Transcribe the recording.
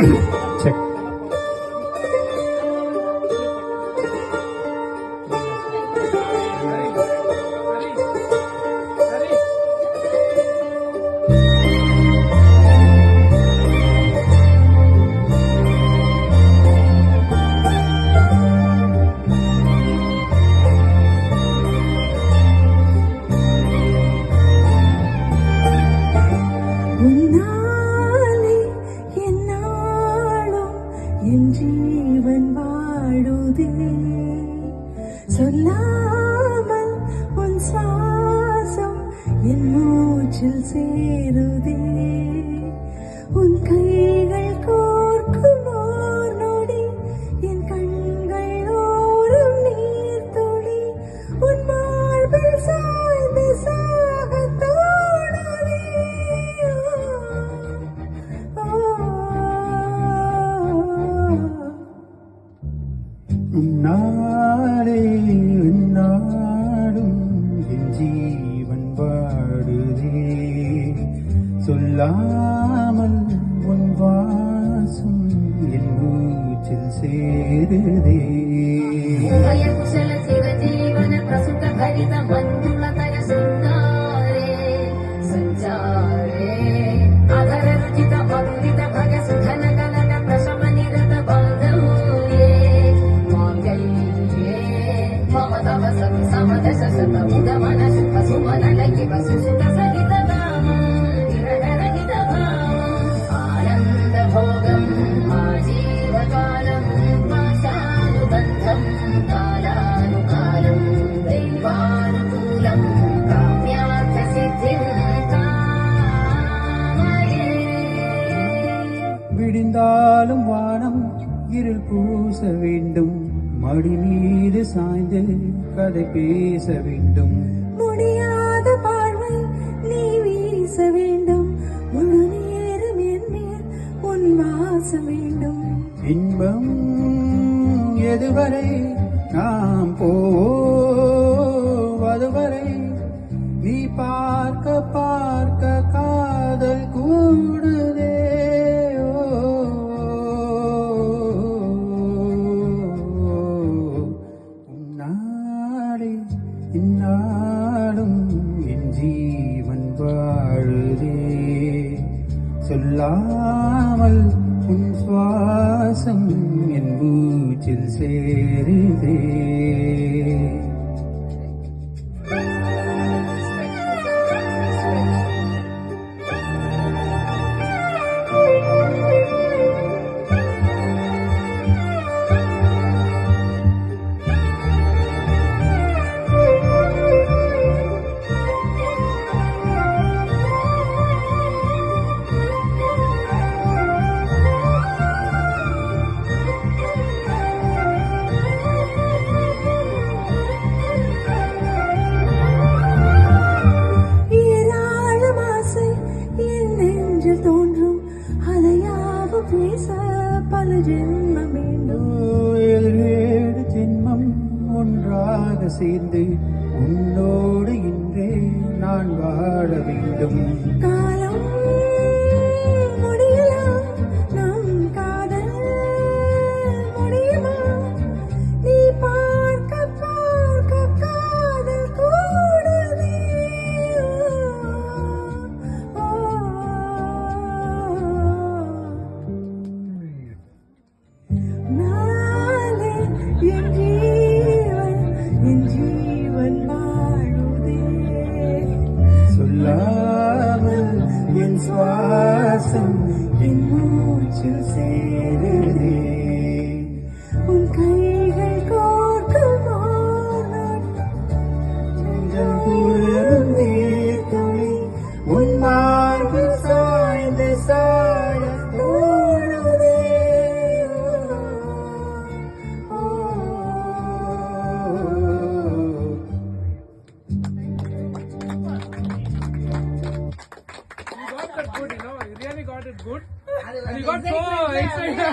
Check. உன்னாலே என்னாலும் என் ஜீவன் வாழுதே, சொல்லாமல் உன் சுவாசம் என் மூச்சில் சேருதே, உன் கைகள் கோர்க்கும் ஓர் நொடி என் கண்கள் ஓரும் நீர் துளி, உன் மார்பில் சாய்ந்து சாகத் தோணுதே. உன்னாலே உன்னாடும் என் ஜீவன் வாடுதே, சொல்லாமல் உன் வாசம் என் மூச்சில் சேருதே. விடிந்தாலும் வானம் இருள் பூச வேண்டும், மடி மீது சாய்ந்து கதை பேச வேண்டும், முடியாத பார்வை நீ வீச வேண்டும், முழு நேரம் என் மேல் உன் வாசம் வேண்டும். இன்பம் எதுவரை நாம் போவதுவரை நீ பார்க்க பார்க்க காதல் கூடுதே. உன்னாலே இந்நாளும் என் ஜீவன் வாழுதே, சொல்லாமல் உன் சுவாசம் என் மூச்சில் சேருதே. தோன்றும் அலையாவும் பேச பல ஜென்மம் வேண்டும், 7 ஜென்மம் ஒன்றாக சேர்ந்து உன்னோடு இன்றே நான் வாழ வேண்டும். காலம் முடியலாம் நம் காதல் முடியுமா, நீ பார்க்க பார்க்க காதல் கூடுதே. நாளே என் ஜீவன் வாழுதே, சொல்லாமல் என் சுவாசம் என் மூச்சில் சேருதே, உன் கைகள் கோர்க்கும் துளி உன் மார்பில் சாய்ந்து சாய தோணுதே. Good, you know, you really got it good, and you got so excited.